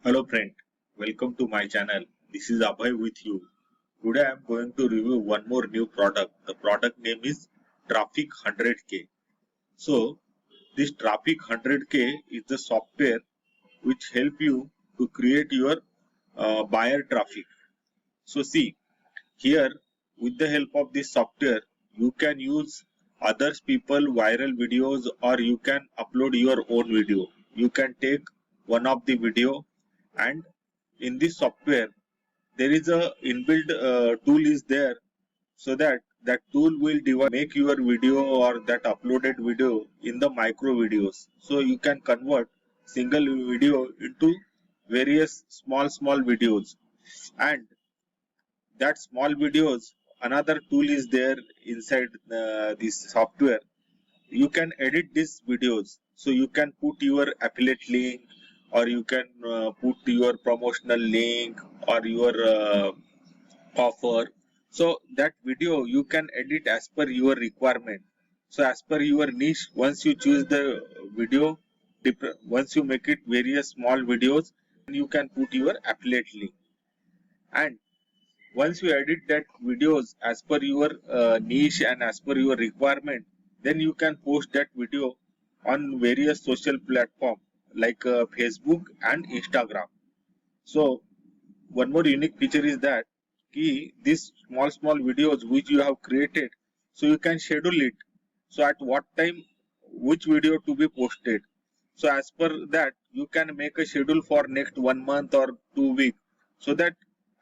Hello friend, welcome to my channel. This is Abhay with you. Today I am going to review one more new product. The product name is Traffic 100K. So this Traffic 100K is the software which help you to create your buyer traffic. So see here, with the help of this software you can use others people viral videos, or you can upload your own video. You can take one of the video, and in this software there is a inbuilt tool is there, so that tool will make your video or that uploaded video in the micro videos. So you can convert single video into various small videos, and that small videos, another tool is there inside this software. You can edit these videos, so you can put your affiliate link, or you can put your promotional link, or your offer. So that video you can edit as per your requirement. So as per your niche, once you choose the video, once you make it various small videos, you can put your affiliate link. And once you edit that videos as per your niche and as per your requirement, then you can post that video on various social platform like Facebook and Instagram. So one more unique feature is that these small videos which you have created, so you can schedule it, so at what time which video to be posted. So as per that you can make a schedule for next 1 month or 2 weeks, so that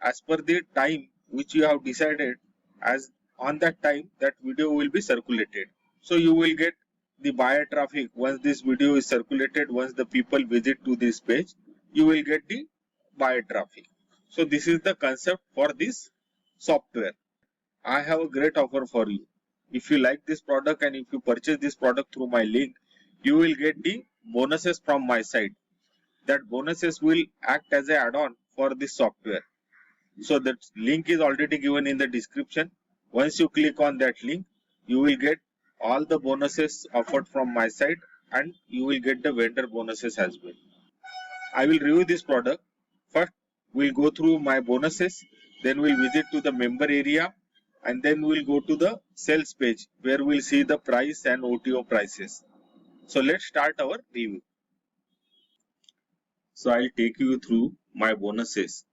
as per the time which you have decided, as on that time that video will be circulated. So you will get the buyer traffic once this video is circulated. Once the people visit to this page, you will get the buyer traffic. So this is the concept for this software. I have a great offer for you. If you like this product and if you purchase this product through my link, you will get the bonuses from my side. That bonuses will act as an add-on for this software. So that link is already given in the description. Once you click on that link, you will get all the bonuses offered from my side, and you will get the vendor bonuses as well. I will review this product. First, we'll go through my bonuses, then we'll visit to the member area, and then we'll go to the sales page where we'll see the price and OTO prices. So let's start our review. So I'll take you through my bonuses.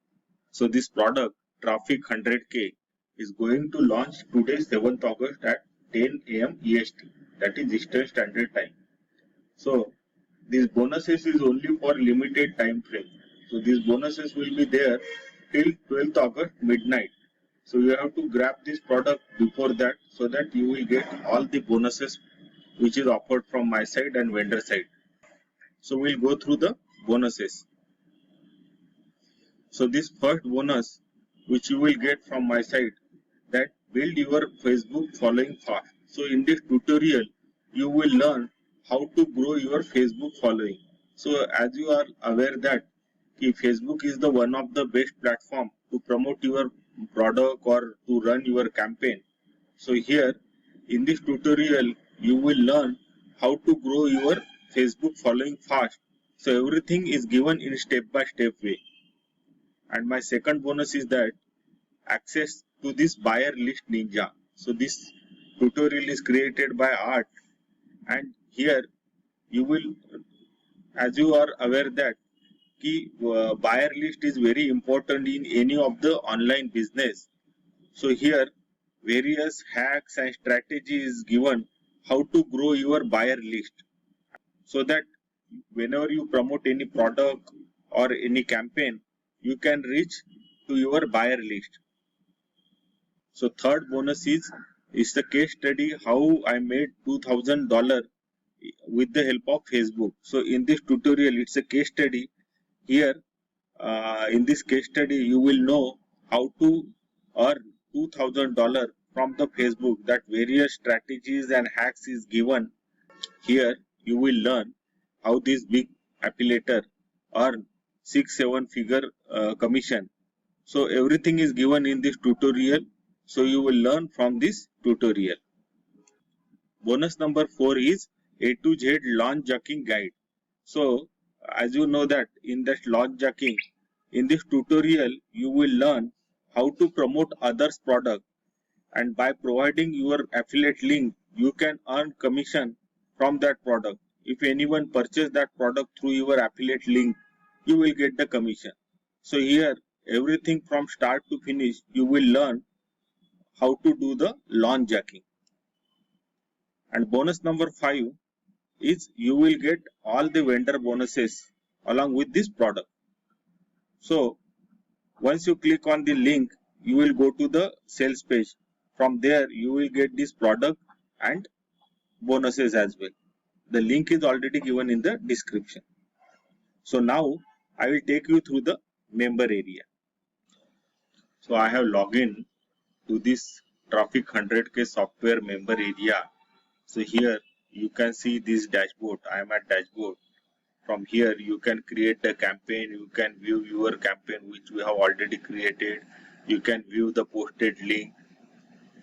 So this product Traffic 100K is going to launch today 7th August at 10 AM EST, that is Eastern Standard Time. So these bonuses is only for limited time frame. So these bonuses will be there till 12th August midnight. So you have to grab this product before that, so that you will get all the bonuses which is offered from my side and vendor side. So we'll go through the bonuses. So this first bonus which you will get from my side, that build your Facebook following fast. So in this tutorial you will learn how to grow your Facebook following. So as you are aware that Facebook is the one of the best platform to promote your product or to run your campaign. So here in this tutorial you will learn how to grow your Facebook following fast. So everything is given in step-by-step way. And my second bonus is that access to this buyer list ninja. So this tutorial is created by Art, and here you will, as you are aware that buyer list is very important in any of the online business. So here various hacks and strategies given how to grow your buyer list, so that whenever you promote any product or any campaign, you can reach to your buyer list. So third bonus is the case study how I made $2,000 with the help of Facebook. So in this tutorial it's a case study. Here in this case study you will know how to earn $2,000 from the Facebook. That various strategies and hacks is given. Here you will learn how this big affiliator earn 6-7 figure commission. So everything is given in this tutorial. So you will learn from this tutorial. Bonus number 4 is A to Z launch jacking guide. So as you know that in that launch jacking, in this tutorial you will learn how to promote others product, and by providing your affiliate link you can earn commission from that product. If anyone purchase that product through your affiliate link, you will get the commission. So here everything from start to finish you will learn how to do the launch jacking. And bonus number 5 is you will get all the vendor bonuses along with this product. So once you click on the link, you will go to the sales page. From there you will get this product and bonuses as well. The link is already given in the description. So now I will take you through the member area. So I have logged in to this Traffic 100K software member area. So here you can see this dashboard. I am at dashboard. From here you can create the campaign, you can view your campaign which we have already created, you can view the posted link.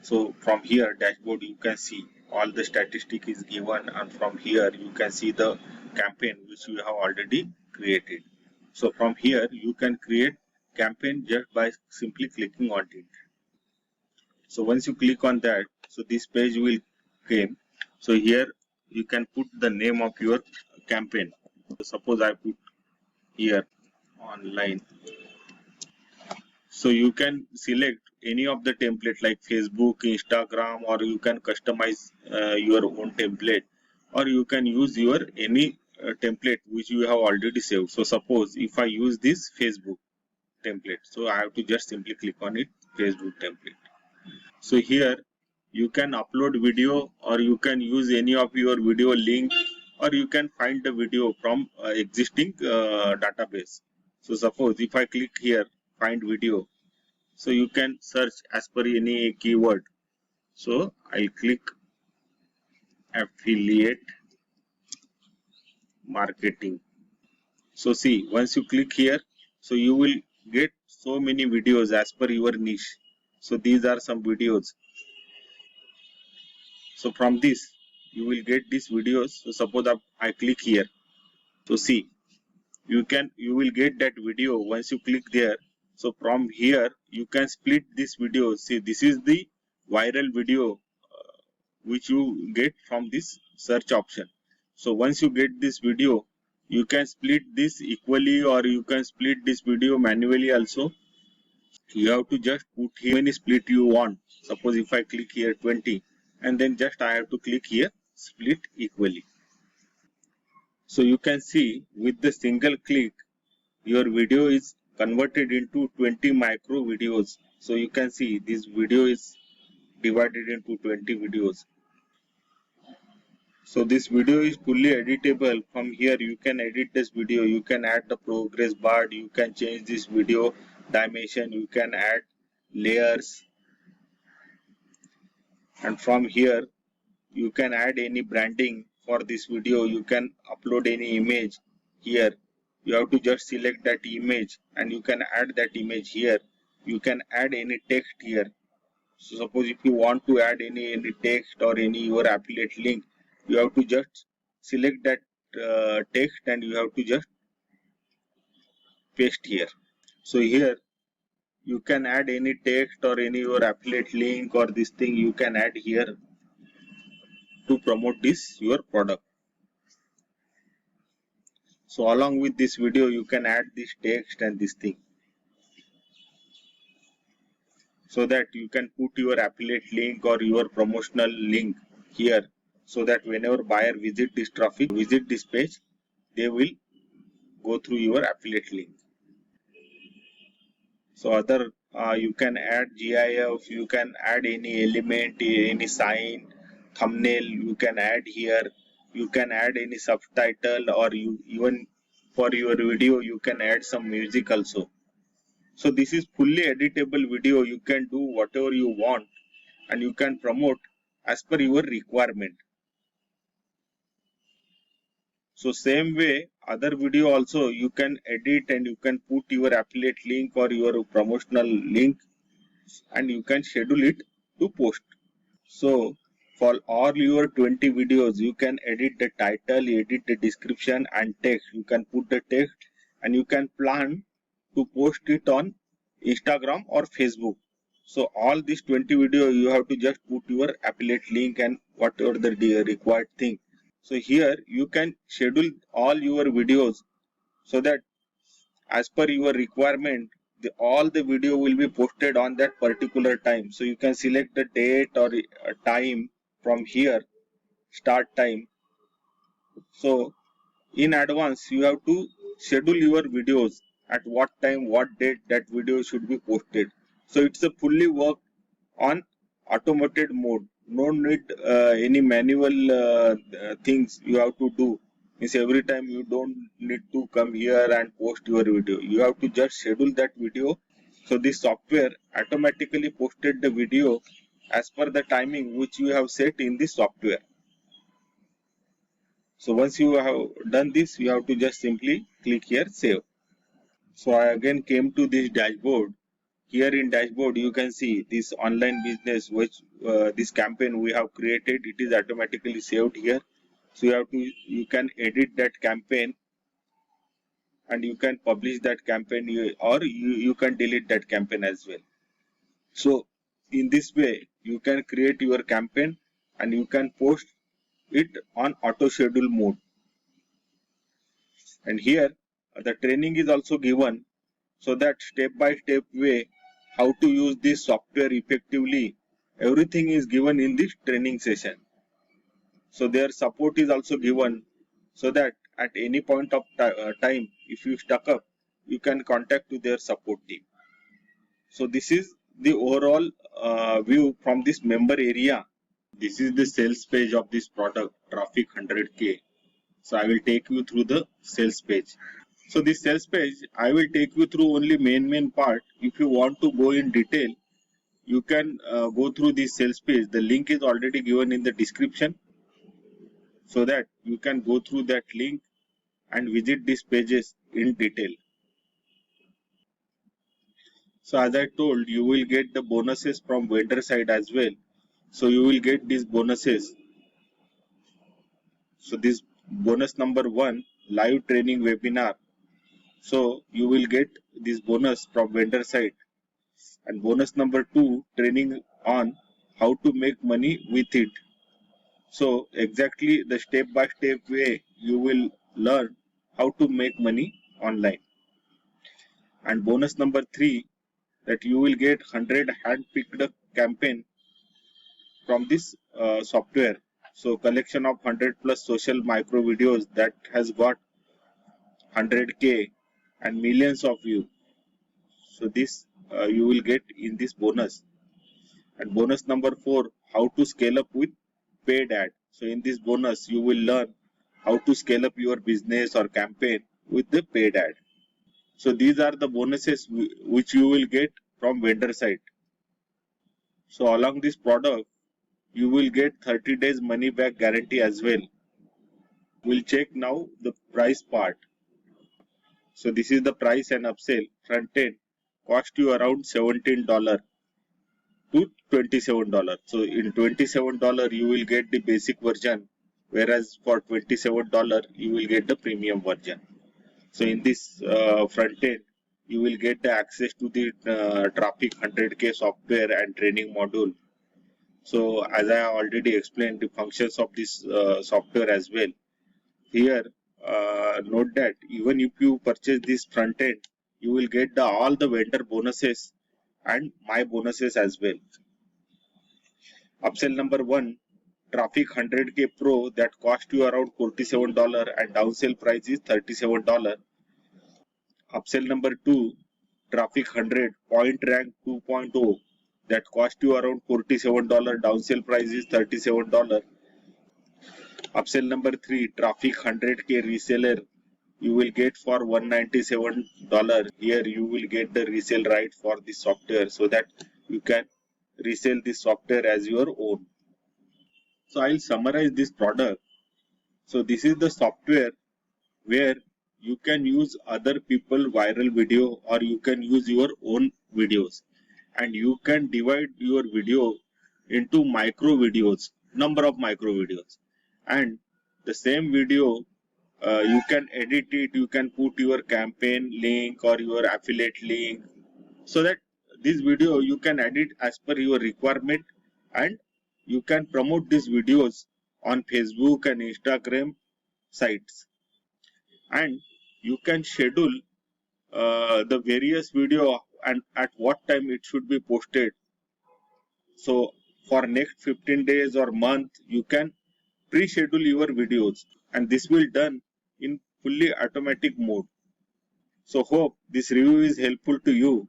So from here dashboard you can see all the statistic is given, and from here you can see the campaign which we have already created. So from here you can create campaign just by simply clicking on it. So once you click on that, so this page will came. So here you can put the name of your campaign. Suppose I put here online. So you can select any of the template like Facebook, Instagram, or you can customize your own template, or you can use your any template which you have already saved. So suppose if I use this Facebook template, so I have to just simply click on it, Facebook template. So here you can upload video, or you can use any of your video link, or you can find the video from existing database. So suppose if I click here find video, so you can search as per any keyword. So I'll click affiliate marketing. So see, once you click here, so you will get so many videos as per your niche. So these are some videos. So from this you will get these videos. So suppose I click here, so see, you will get that video once you click there. So from here you can split this video. See, this is the viral video which you get from this search option. So once you get this video, you can split this equally, or you can split this video manually also. You have to just put here how many split you want. Suppose if I click here 20, and then just I have to click here split equally. So you can see with the single click your video is converted into 20 micro videos. So you can see this video is divided into 20 videos. So this video is fully editable. From here you can edit this video, you can add the progress bar, you can change this video dimension, you can add layers, and from here you can add any branding for this video. You can upload any image here. You have to just select that image and you can add that image here. You can add any text here. So suppose if you want to add any text or any your affiliate link, you have to just select that text and you have to just paste here. So here you can add any text or any your affiliate link or this thing you can add here to promote this your product. So along with this video you can add this text and this thing, so that you can put your affiliate link or your promotional link here, so that whenever buyer visit this page, they will go through your affiliate link. So other you can add GIF, you can add any element, any sign, thumbnail you can add here. You can add any subtitle, or you even for your video you can add some music also. So this is fully editable video. You can do whatever you want and you can promote as per your requirement. So same way other video also you can edit and you can put your affiliate link or your promotional link and you can schedule it to post. So For all your 20 videos, you can edit the title, edit the description and text. You can put the text and you can plan to post it on Instagram or Facebook. So all these 20 video, you have to just put your affiliate link and whatever the required thing. So here you can schedule all your videos so that as per your requirement, all the video will be posted on that particular time. So you can select the date or time from here, start time. So in advance you have to schedule your videos at what time, what date that video should be posted. So it's a fully work on automated mode. No need any manual things you have to do. Means every time you don't need to come here and post your video. You have to just schedule that video. So this software automatically posted the video as per the timing which you have set in this software. So once you have done this, you have to just simply click here save. So I again came to this dashboard. Here in dashboard you can see this online business which this campaign we have created. It is automatically saved here. So you can edit that campaign and you can publish that campaign, or you can delete that campaign as well. So in this way you can create your campaign and you can post it on auto schedule mode. And here the training is also given, so that step by step way how to use this software effectively, everything is given in this training session. So their support is also given, so that at any point of time if you stuck up, you can contact to their support team. So this is the overall view from this member area. This is the sales page of this product, Traffic 100K. So I will take you through the sales page. So this sales page, I will take you through only main part. If you want to go in detail, you can go through this sales page. The link is already given in the description, so that you can go through that link and visit these pages in detail. So as I told, you will get the bonuses from vendor side as well. So you will get these bonuses. So this bonus number 1, live training webinar. So you will get this bonus from vendor side. And bonus number 2, training on how to make money with it. So exactly the step by step way you will learn how to make money online. And bonus number 3, that you will get 100 hand-picked campaign from this software. So collection of 100 plus social micro videos that has got 100K and millions of views. So this you will get in this bonus. And bonus number 4, how to scale up with paid ad. So in this bonus you will learn how to scale up your business or campaign with the paid ad. So these are the bonuses which you will get from vendor side. So along this product you will get 30 days money back guarantee as well. We'll check now the price part. So this is the price and upsell. Front end cost you around $17 to $27. So in $27 you will get the basic version, whereas for $27 you will get the premium version. So in this front end you will get the access to the Traffic 100K software and training module. So as I already explained the functions of this software as well. Here note that even if you purchase this front end, you will get all the vendor bonuses and my bonuses as well. Upsell number 1, Traffic 100K Pro, that cost you around $47 and downsell price is $37. Upsell number 2, Traffic 100 Point Rank 2.0, that cost you around $47, downsell price is $37. Upsell number 3, Traffic 100K Reseller, you will get for $197. Here you will get the resale right for this software, so that you can resell this software as your own. So I'll summarize this product. So this is the software where you can use other people viral video, or you can use your own videos, and you can divide your video into micro videos. number of micro videos, and the same video you can edit it, you can put your campaign link or your affiliate link, so that this video you can edit as per your requirement, and you can promote these videos on Facebook and Instagram sites, and you can schedule the various video and at what time it should be posted. So for next 15 days or month, you can pre-schedule your videos, and this will done in fully automatic mode. So hope this review is helpful to you.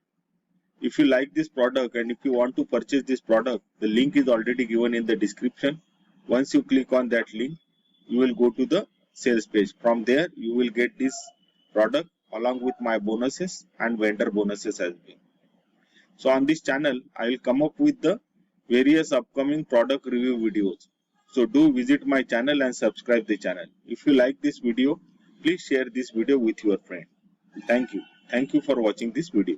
If you like this product and if you want to purchase this product, the link is already given in the description. Once you click on that link, you will go to the sales page. From there, you will get this product along with my bonuses and vendor bonuses as well. So on this channel, I will come up with the various upcoming product review videos. So do visit my channel and subscribe the channel. If you like this video, please share this video with your friend. Thank you. Thank you for watching this video.